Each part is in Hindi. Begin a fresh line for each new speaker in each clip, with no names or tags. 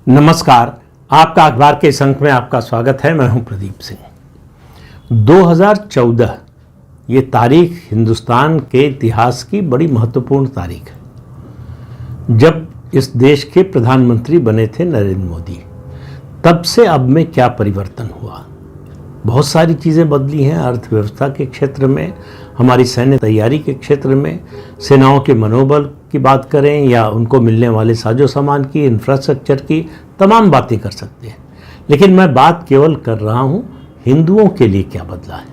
नमस्कार, आपका अखबार के इस अंक में आपका स्वागत है। मैं हूं प्रदीप सिंह। 2014 ये तारीख हिंदुस्तान के इतिहास की बड़ी महत्वपूर्ण तारीख है। जब इस देश के प्रधानमंत्री बने थे नरेंद्र मोदी, तब से अब में क्या परिवर्तन हुआ। बहुत सारी चीज़ें बदली हैं। अर्थव्यवस्था के क्षेत्र में, हमारी सैन्य तैयारी के क्षेत्र में, सेनाओं के मनोबल की बात करें या उनको मिलने वाले साजो सामान की, इंफ्रास्ट्रक्चर की, तमाम बातें कर सकते हैं। लेकिन मैं बात केवल कर रहा हूं हिंदुओं के लिए क्या बदला है।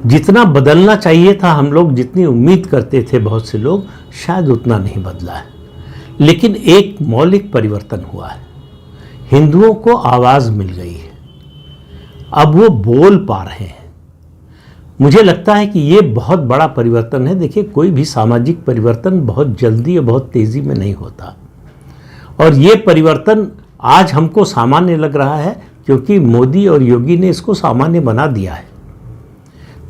जितना बदलना चाहिए था, हम लोग जितनी उम्मीद करते थे बहुत से लोग, शायद उतना नहीं बदला है। लेकिन एक मौलिक परिवर्तन हुआ है। हिंदुओं को आवाज़ मिल गई है, अब वो बोल पा रहे हैं। मुझे लगता है कि ये बहुत बड़ा परिवर्तन है। देखिए, कोई भी सामाजिक परिवर्तन बहुत जल्दी और बहुत तेज़ी में नहीं होता, और ये परिवर्तन आज हमको सामान्य लग रहा है क्योंकि मोदी और योगी ने इसको सामान्य बना दिया है।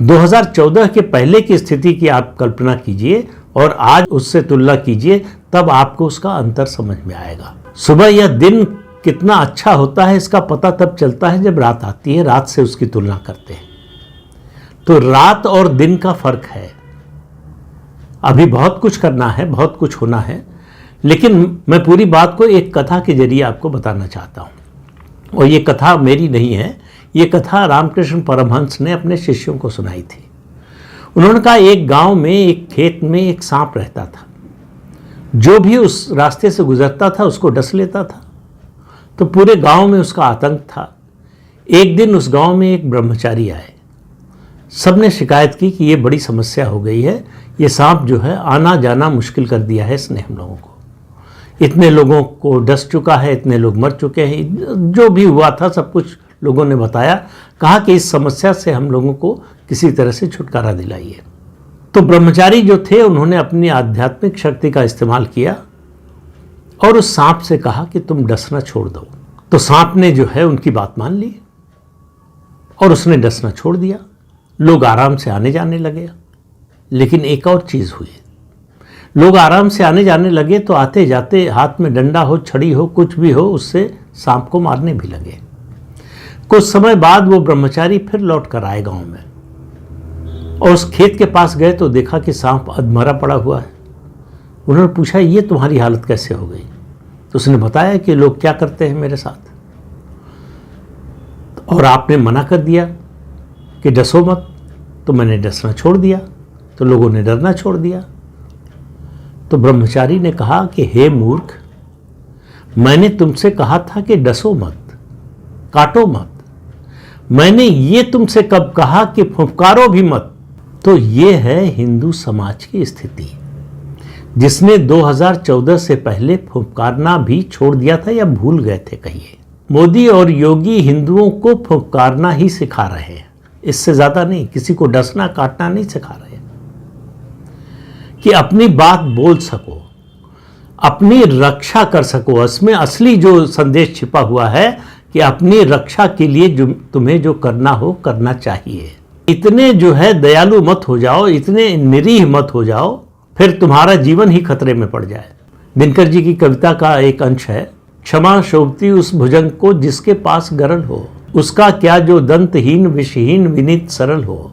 2014 के पहले की स्थिति की आप कल्पना कीजिए और आज उससे तुलना कीजिए, तब आपको उसका अंतर समझ में आएगा। सुबह या दिन कितना अच्छा होता है इसका पता तब चलता है जब रात आती है, रात से उसकी तुलना करते हैं। तो रात और दिन का फर्क है। अभी बहुत कुछ करना है, बहुत कुछ होना है, लेकिन मैं पूरी बात को एक कथा के जरिए आपको बताना चाहता हूँ। और ये कथा मेरी नहीं है, ये कथा रामकृष्ण परमहंस ने अपने शिष्यों को सुनाई थी। उन्होंने कहा, एक गांव में एक खेत में एक सांप रहता था। जो भी उस रास्ते से गुजरता था उसको डस लेता था। तो पूरे गांव में उसका आतंक था। एक दिन उस गांव में एक ब्रह्मचारी आए। सबने शिकायत की कि ये बड़ी समस्या हो गई है, ये सांप जो है आना जाना मुश्किल कर दिया है इसने हम लोगों को। इतने लोगों को डस चुका है, इतने लोग मर चुके हैं, जो भी हुआ था सब कुछ लोगों ने बताया। कहा कि इस समस्या से हम लोगों को किसी तरह से छुटकारा दिलाइए। तो ब्रह्मचारी जो थे उन्होंने अपनी आध्यात्मिक शक्ति का इस्तेमाल किया और उस सांप से कहा कि तुम डसना छोड़ दो। तो सांप ने जो है उनकी बात मान ली और उसने डसना छोड़ दिया। लोग आराम से आने जाने लगे। लेकिन एक और चीज़ हुई, लोग आराम से आने जाने लगे तो आते जाते हाथ में डंडा हो, छड़ी हो, कुछ भी हो, उससे सांप को मारने भी लगे। कुछ समय बाद वो ब्रह्मचारी फिर लौट कर आए गांव में और उस खेत के पास गए तो देखा कि सांप अधमरा पड़ा हुआ है। उन्होंने पूछा, ये तुम्हारी हालत कैसे हो गई? तो उसने बताया कि लोग क्या करते हैं मेरे साथ, और आपने मना कर दिया कि डसो मत, तो मैंने डसना छोड़ दिया, तो लोगों ने डरना छोड़ दिया। तो ब्रह्मचारी ने कहा कि हे मूर्ख, मैंने तुमसे कहा था कि डसो मत, काटो मत। मैंने ये तुमसे कब कहा कि फुफकारो भी मत? तो ये है हिंदू समाज की स्थिति, जिसने 2014 से पहले फुफकारना भी छोड़ दिया था या भूल गए थे कहिए। मोदी और योगी हिंदुओं को फुफकारना ही सिखा रहे हैं, इससे ज़्यादा नहीं। किसी को डसना काटना नहीं सिखा रहे, कि अपनी बात बोल सको, अपनी रक्षा कर सको। इसमें असली जो संदेश छिपा हुआ है कि अपनी रक्षा के लिए तुम्हें जो करना हो करना चाहिए। इतने जो है दयालु मत हो जाओ, इतने निरीह मत हो जाओ, फिर तुम्हारा जीवन ही खतरे में पड़ जाए। दिनकर जी की कविता का एक अंश है, क्षमा शोभती उस भुजंग को जिसके पास गरल हो, उसका क्या जो दंतहीन विषहीन विनीत सरल हो।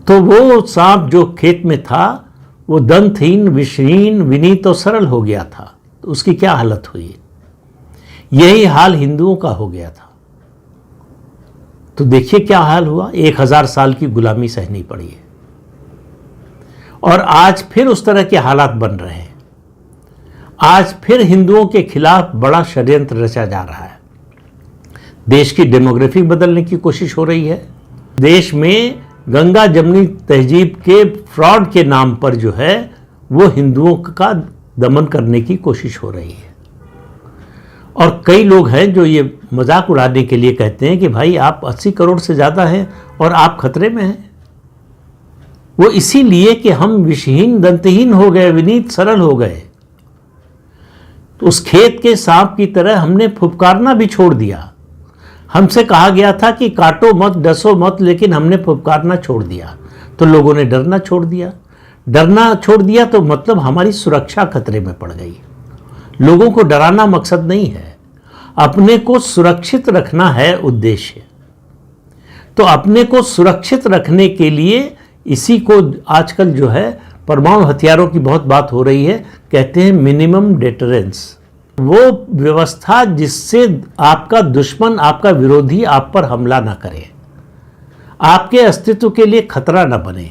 तो वो सांप जो खेत में था वो दंतहीन विषहीन विनीत और सरल हो गया था। तो उसकी क्या हालत हुई? यही हाल हिंदुओं का हो गया था। तो देखिए क्या हाल हुआ। 1000 साल की गुलामी सहनी पड़ी है और आज फिर उस तरह के हालात बन रहे हैं। आज फिर हिंदुओं के खिलाफ बड़ा षड्यंत्र रचा जा रहा है। देश की डेमोग्राफी बदलने की कोशिश हो रही है। देश में गंगा जमनी तहजीब के फ्रॉड के नाम पर जो है वो हिंदुओं का दमन करने की कोशिश हो रही है। और कई लोग हैं जो ये मजाक उड़ाने के लिए कहते हैं कि भाई आप 80 करोड़ से ज़्यादा हैं और आप खतरे में हैं। वो इसीलिए कि हम विषहीन दंतहीन हो गए, विनीत सरल हो गए। तो उस खेत के सांप की तरह हमने फुफकारना भी छोड़ दिया। हमसे कहा गया था कि काटो मत, डसो मत, लेकिन हमने फुफकारना छोड़ दिया। तो लोगों ने डरना छोड़ दिया। डरना छोड़ दिया तो मतलब हमारी सुरक्षा खतरे में पड़ गई। लोगों को डराना मकसद नहीं है, अपने को सुरक्षित रखना है उद्देश्य। तो अपने को सुरक्षित रखने के लिए इसी को आजकल जो है परमाणु हथियारों की बहुत बात हो रही है, कहते हैं मिनिमम डेटरेंस। वो व्यवस्था जिससे आपका दुश्मन, आपका विरोधी आप पर हमला ना करे, आपके अस्तित्व के लिए खतरा ना बने,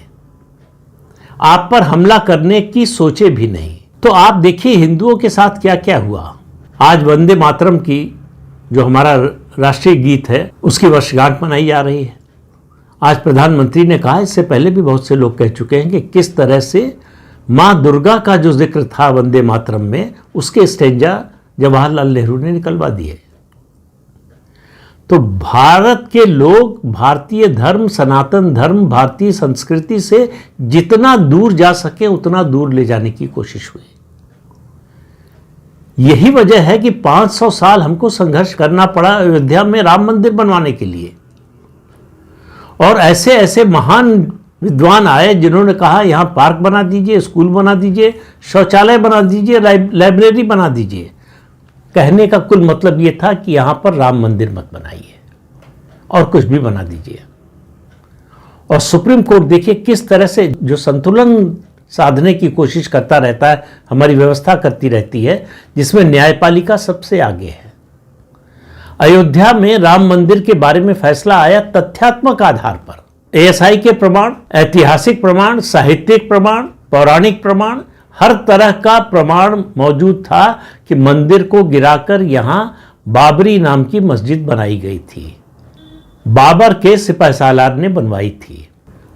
आप पर हमला करने की सोचे भी नहीं। तो आप देखिए हिंदुओं के साथ क्या क्या हुआ। आज वंदे मातरम की, जो हमारा राष्ट्रीय गीत है, उसकी वर्षगांठ मनाई जा रही है। आज प्रधानमंत्री ने कहा, इससे पहले भी बहुत से लोग कह चुके हैं कि किस तरह से माँ दुर्गा का जो जिक्र था वंदे मातरम में, उसके स्टेंजा जवाहरलाल नेहरू ने निकलवा दिए। तो भारत के लोग भारतीय धर्म, सनातन धर्म, भारतीय संस्कृति से जितना दूर जा सके उतना दूर ले जाने की कोशिश हुई। यही वजह है कि 500 साल हमको संघर्ष करना पड़ा अयोध्या में राम मंदिर बनवाने के लिए। और ऐसे ऐसे महान विद्वान आए जिन्होंने कहा यहाँ पार्क बना दीजिए, स्कूल बना दीजिए, शौचालय बना दीजिए, लाइब्रेरी बना दीजिए। कहने का कुल मतलब ये था कि यहाँ पर राम मंदिर मत बनाइए और कुछ भी बना दीजिए। और सुप्रीम कोर्ट देखिए किस तरह से जो संतुलन साधने की कोशिश करता रहता है, हमारी व्यवस्था करती रहती है, जिसमें न्यायपालिका सबसे आगे है। अयोध्या में राम मंदिर के बारे में फैसला आया तथ्यात्मक आधार पर, एएसआई के प्रमाण, ऐतिहासिक प्रमाण, साहित्यिक प्रमाण, पौराणिक प्रमाण, हर तरह का प्रमाण मौजूद था कि मंदिर को गिराकर यहां बाबरी नाम की मस्जिद बनाई गई थी। बाबर के सिपहसालार ने बनवाई थी।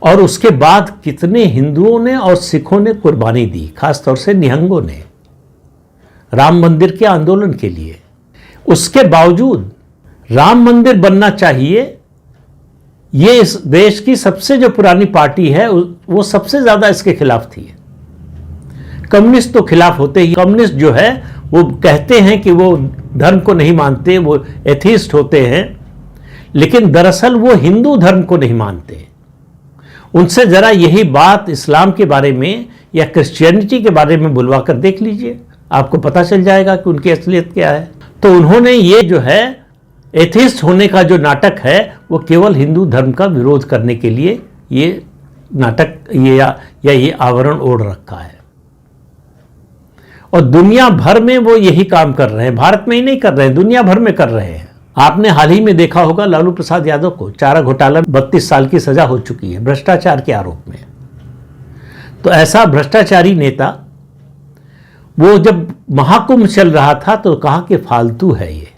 और उसके बाद कितने हिंदुओं ने और सिखों ने कुर्बानी दी, खासतौर से निहंगों ने, राम मंदिर के आंदोलन के लिए। उसके बावजूद राम मंदिर बनना चाहिए, ये इस देश की सबसे जो पुरानी पार्टी है वो सबसे ज्यादा इसके खिलाफ थी। कम्युनिस्ट तो खिलाफ होते ही, कम्युनिस्ट जो है वो कहते हैं कि वो धर्म को नहीं मानते, वो एथीस्ट होते हैं, लेकिन दरअसल वो हिंदू धर्म को नहीं मानते। उनसे जरा यही बात इस्लाम के बारे में या क्रिश्चियनिटी के बारे में बुलवा कर देख लीजिए, आपको पता चल जाएगा कि उनकी असलियत क्या है। तो उन्होंने ये जो है एथिस्ट होने का जो नाटक है वो केवल हिंदू धर्म का विरोध करने के लिए ये नाटक या ये आवरण ओढ़ रखा है। और दुनिया भर में वो यही काम कर रहे हैं, भारत में ही नहीं कर रहे हैं, दुनिया भर में कर रहे हैं। आपने हाल ही में देखा होगा लालू प्रसाद यादव को चारा घोटाला 32 साल की सजा हो चुकी है भ्रष्टाचार के आरोप में। तो ऐसा भ्रष्टाचारी नेता, वो जब महाकुंभ चल रहा था तो कहा कि फालतू है ये,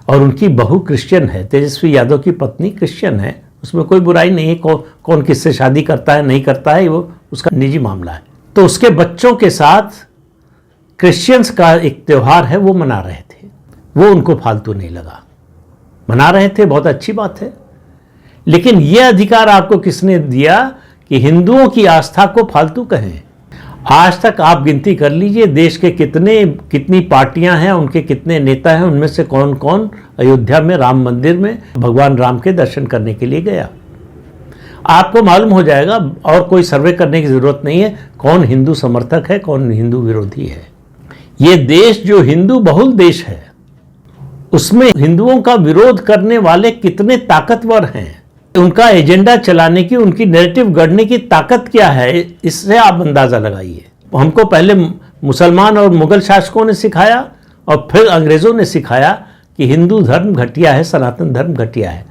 और उनकी बहू क्रिश्चियन है, तेजस्वी यादव की पत्नी क्रिश्चियन है, उसमें कोई बुराई नहीं है। कौन किससे शादी करता है नहीं करता है वो उसका निजी मामला है। तो उसके बच्चों के साथ क्रिश्चियंस का एक त्यौहार है वो मना रहे थे, वो उनको फालतू नहीं लगा। मना रहे थे, बहुत अच्छी बात है, लेकिन यह अधिकार आपको किसने दिया कि हिंदुओं की आस्था को फालतू कहें? आज तक आप गिनती कर लीजिए देश के कितनी पार्टियां हैं, उनके कितने नेता हैं, उनमें से कौन कौन अयोध्या में राम मंदिर में भगवान राम के दर्शन करने के लिए गया। आपको मालूम हो जाएगा, और कोई सर्वे करने की जरूरत नहीं है कौन हिंदू समर्थक है, कौन हिंदू विरोधी है। ये देश जो हिंदू बहुल देश है, उसमें हिंदुओं का विरोध करने वाले कितने ताकतवर हैं, उनका एजेंडा चलाने की, उनकी नैरेटिव गढ़ने की ताकत क्या है, इससे आप अंदाजा लगाइए। हमको पहले मुसलमान और मुगल शासकों ने सिखाया और फिर अंग्रेजों ने सिखाया कि हिंदू धर्म घटिया है, सनातन धर्म घटिया है,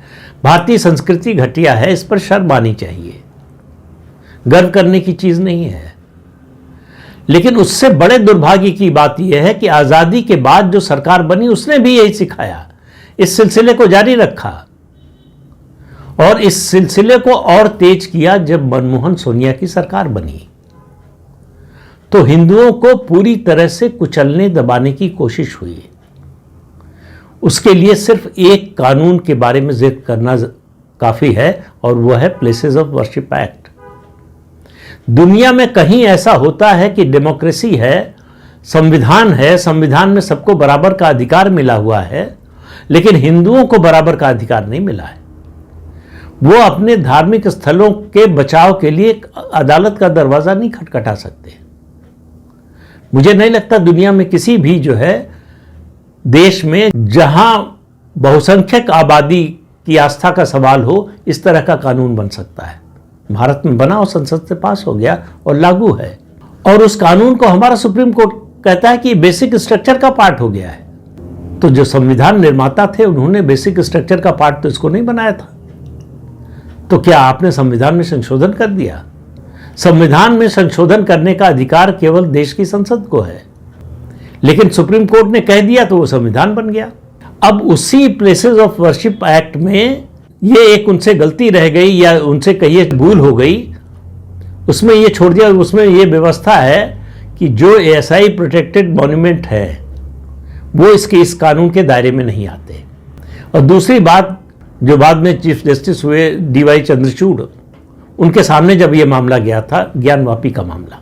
भारतीय संस्कृति घटिया है, इस पर शर्म आनी चाहिए, गर्व करने की चीज नहीं है। लेकिन उससे बड़े दुर्भाग्य की बात यह है कि आजादी के बाद जो सरकार बनी उसने भी यही सिखाया, इस सिलसिले को जारी रखा, और इस सिलसिले को और तेज किया जब मनमोहन सोनिया की सरकार बनी। तो हिंदुओं को पूरी तरह से कुचलने दबाने की कोशिश हुई। उसके लिए सिर्फ एक कानून के बारे में जिक्र करना काफी है, और वह है प्लेसेस ऑफ वर्शिप एक्ट। दुनिया में कहीं ऐसा होता है कि डेमोक्रेसी है, संविधान है, संविधान में सबको बराबर का अधिकार मिला हुआ है, लेकिन हिंदुओं को बराबर का अधिकार नहीं मिला है। वो अपने धार्मिक स्थलों के बचाव के लिए अदालत का दरवाजा नहीं खटखटा सकते। मुझे नहीं लगता दुनिया में किसी भी जो है देश में जहां बहुसंख्यक आबादी की आस्था का सवाल हो इस तरह का कानून बन सकता है। भारत में बना और संसद से पास हो गया और लागू है, और उस कानून को हमारा सुप्रीम कोर्ट कहता है कि बेसिक स्ट्रक्चर का पार्ट हो गया है। तो जो संविधान निर्माता थे उन्होंने बेसिक स्ट्रक्चर का पार्ट तो इसको नहीं बनाया था। तो क्या आपने संविधान में संशोधन कर दिया? संविधान में संशोधन करने का अधिकार केवल देश की संसद को है, लेकिन सुप्रीम कोर्ट ने कह दिया तो वो संविधान बन गया। अब उसी प्लेसेस ऑफ वर्शिप एक्ट में ये एक उनसे गलती रह गई या उनसे कहिए भूल हो गई, उसमें ये छोड़ दिया। उसमें ये व्यवस्था है कि जो एएसआई प्रोटेक्टेड मॉन्यूमेंट है वो इस कानून के दायरे में नहीं आते। और दूसरी बात, जो बाद में चीफ जस्टिस हुए डीवाई चंद्रचूड़, उनके सामने जब ये मामला गया था, ज्ञानवापी का मामला,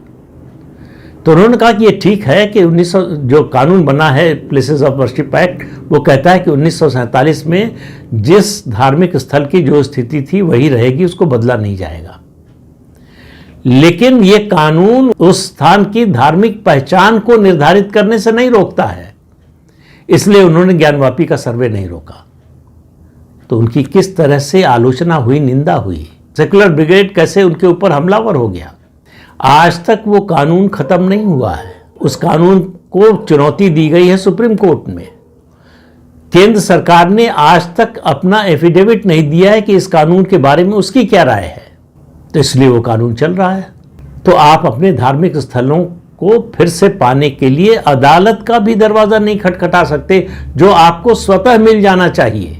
तो उन्होंने कहा कि ये ठीक है कि 1900 जो कानून बना है प्लेसेस ऑफ वर्शिप एक्ट, वो कहता है कि 1947 में जिस धार्मिक स्थल की जो स्थिति थी वही रहेगी, उसको बदला नहीं जाएगा। लेकिन ये कानून उस स्थान की धार्मिक पहचान को निर्धारित करने से नहीं रोकता है, इसलिए उन्होंने ज्ञानवापी का सर्वे नहीं रोका। तो उनकी किस तरह से आलोचना हुई, निंदा हुई, सेकुलर ब्रिगेड कैसे उनके ऊपर हमलावर हो गया। आज तक वो कानून खत्म नहीं हुआ है। उस कानून को चुनौती दी गई है सुप्रीम कोर्ट में। केंद्र सरकार ने आज तक अपना एफिडेविट नहीं दिया है कि इस कानून के बारे में उसकी क्या राय है, तो इसलिए वो कानून चल रहा है। तो आप अपने धार्मिक स्थलों को फिर से पाने के लिए अदालत का भी दरवाजा नहीं खटखटा सकते, जो आपको स्वतः मिल जाना चाहिए।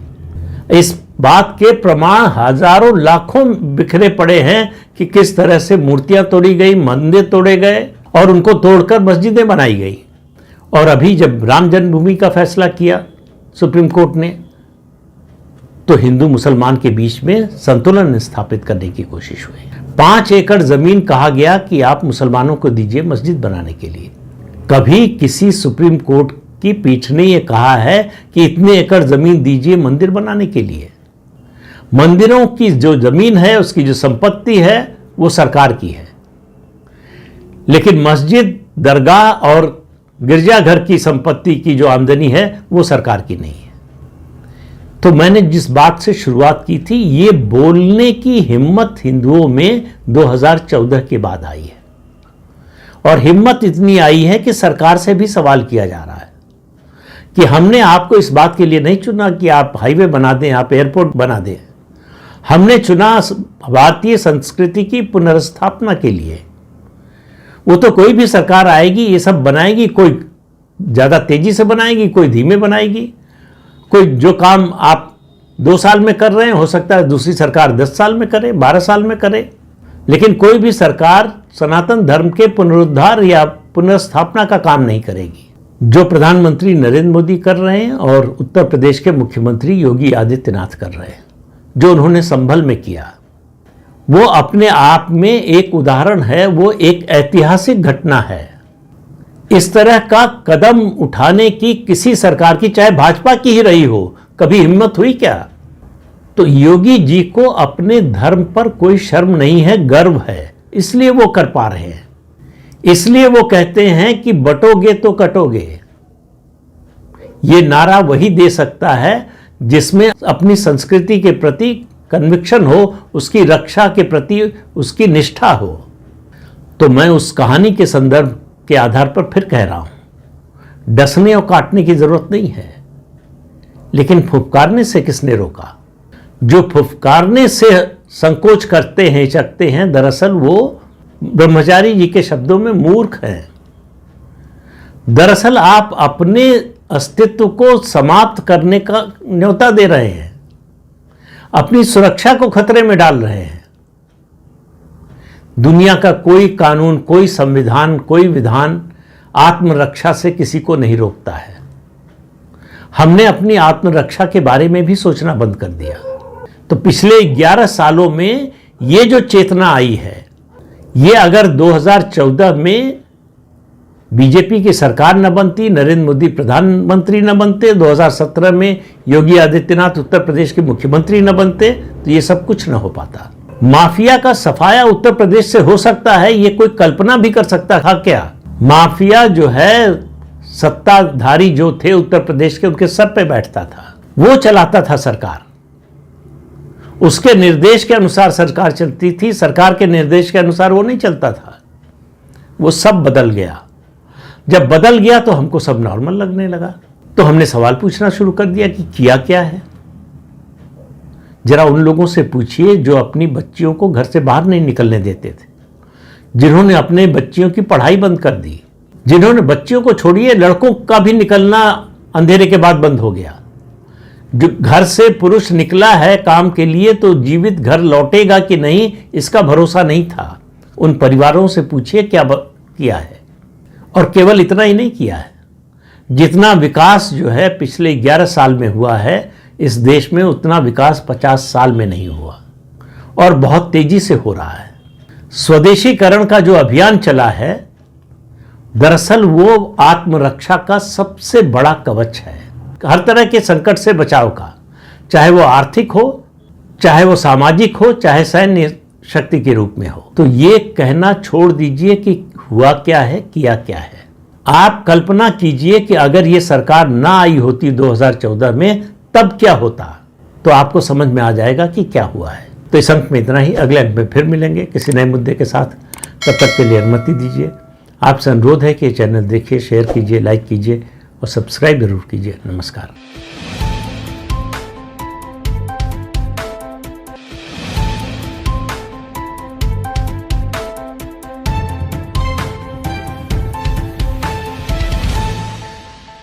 इस बात के प्रमाण हजारों लाखों बिखरे पड़े हैं कि किस तरह से मूर्तियां तोड़ी गई, मंदिर तोड़े गए और उनको तोड़कर मस्जिदें बनाई गई। और अभी जब राम जन्मभूमि का फैसला किया सुप्रीम कोर्ट ने, तो हिंदू मुसलमान के बीच में संतुलन स्थापित करने की कोशिश हुई। 5 एकड़ जमीन कहा गया कि आप मुसलमानों को दीजिए मस्जिद बनाने के लिए। कभी किसी सुप्रीम कोर्ट की पीठ ने यह कहा है कि इतने एकड़ जमीन दीजिए मंदिर बनाने के लिए। मंदिरों की जो जमीन है, उसकी जो संपत्ति है, वो सरकार की है, लेकिन मस्जिद, दरगाह और गिरजाघर की संपत्ति की जो आमदनी है वो सरकार की नहीं है। तो मैंने जिस बात से शुरुआत की थी, ये बोलने की हिम्मत हिंदुओं में 2014 के बाद आई है, और हिम्मत इतनी आई है कि सरकार से भी सवाल किया जा रहा है कि हमने आपको इस बात के लिए नहीं चुना कि आप हाईवे बना दें, आप एयरपोर्ट बना दें। हमने चुना भारतीय संस्कृति की पुनर्स्थापना के लिए। वो तो कोई भी सरकार आएगी ये सब बनाएगी, कोई ज़्यादा तेजी से बनाएगी, कोई धीमे बनाएगी। कोई जो काम आप 2 साल में कर रहे हैं, हो सकता है दूसरी सरकार 10 साल में करे, 12 साल में करे, लेकिन कोई भी सरकार सनातन धर्म के पुनरुद्धार या पुनर्स्थापना का काम नहीं करेगी। जो प्रधानमंत्री नरेंद्र मोदी कर रहे हैं और उत्तर प्रदेश के मुख्यमंत्री योगी आदित्यनाथ कर रहे हैं, जो उन्होंने संभल में किया, वो अपने आप में एक उदाहरण है, वो एक ऐतिहासिक घटना है। इस तरह का कदम उठाने की किसी सरकार की, चाहे भाजपा की ही रही हो, कभी हिम्मत हुई क्या? तो योगी जी को अपने धर्म पर कोई शर्म नहीं है, गर्व है, इसलिए वो कर पा रहे हैं। इसलिए वो कहते हैं कि बटोगे तो कटोगे। ये नारा वही दे सकता है जिसमें अपनी संस्कृति के प्रति कन्विक्शन हो, उसकी रक्षा के प्रति उसकी निष्ठा हो। तो मैं उस कहानी के संदर्भ के आधार पर फिर कह रहा हूं, डसने और काटने की जरूरत नहीं है, लेकिन फुफकारने से किसने रोका? जो फुफकारने से संकोच करते हैं, हिचकते हैं, दरअसल वो ब्रह्मचारी जी के शब्दों में मूर्ख हैं। दरअसल आप अपने अस्तित्व को समाप्त करने का न्योता दे रहे हैं, अपनी सुरक्षा को खतरे में डाल रहे हैं। दुनिया का कोई कानून, कोई संविधान, कोई विधान आत्मरक्षा से किसी को नहीं रोकता है। हमने अपनी आत्मरक्षा के बारे में भी सोचना बंद कर दिया। तो पिछले 11 सालों में ये जो चेतना आई है, ये अगर 2014 में बीजेपी की सरकार न बनती, नरेंद्र मोदी प्रधानमंत्री न बनते, 2017 में योगी आदित्यनाथ उत्तर प्रदेश के मुख्यमंत्री न बनते, तो ये सब कुछ न हो पाता। माफिया का सफाया उत्तर प्रदेश से हो सकता है, ये कोई कल्पना भी कर सकता था क्या? माफिया जो है सत्ताधारी जो थे उत्तर प्रदेश के, उनके सर पे बैठता था, वो चलाता था सरकार, उसके निर्देश के अनुसार सरकार चलती थी, सरकार के निर्देश के अनुसार वो नहीं चलता था। वो सब बदल गया। जब बदल गया तो हमको सब नॉर्मल लगने लगा, तो हमने सवाल पूछना शुरू कर दिया कि किया क्या है। जरा उन लोगों से पूछिए जो अपनी बच्चियों को घर से बाहर नहीं निकलने देते थे, जिन्होंने अपने बच्चियों की पढ़ाई बंद कर दी, जिन्होंने बच्चियों को छोड़िए लड़कों का भी निकलना अंधेरे के बाद बंद हो गया। जो घर से पुरुष निकला है काम के लिए तो जीवित घर लौटेगा कि नहीं इसका भरोसा नहीं था। उन परिवारों से पूछिए क्या किया है। और केवल इतना ही नहीं किया है, जितना विकास जो है पिछले 11 साल में हुआ है इस देश में, उतना विकास 50 साल में नहीं हुआ और बहुत तेजी से हो रहा है। स्वदेशीकरण का जो अभियान चला है, दरअसल वो आत्मरक्षा का सबसे बड़ा कवच है, हर तरह के संकट से बचाव का, चाहे वो आर्थिक हो, चाहे वो सामाजिक हो, चाहे सैन्य शक्ति के रूप में हो। तो ये कहना छोड़ दीजिए कि हुआ क्या है, किया क्या है। आप कल्पना कीजिए कि अगर ये सरकार ना आई होती 2014 में, तब क्या होता, तो आपको समझ में आ जाएगा कि क्या हुआ है। तो इस अंक में इतना ही, अगले अंक में फिर मिलेंगे किसी नए मुद्दे के साथ। तब तक के लिए अनुमति दीजिए। आपसे अनुरोध है कि चैनल देखिए, शेयर कीजिए, लाइक कीजिए और सब्सक्राइब जरूर कीजिए। नमस्कार।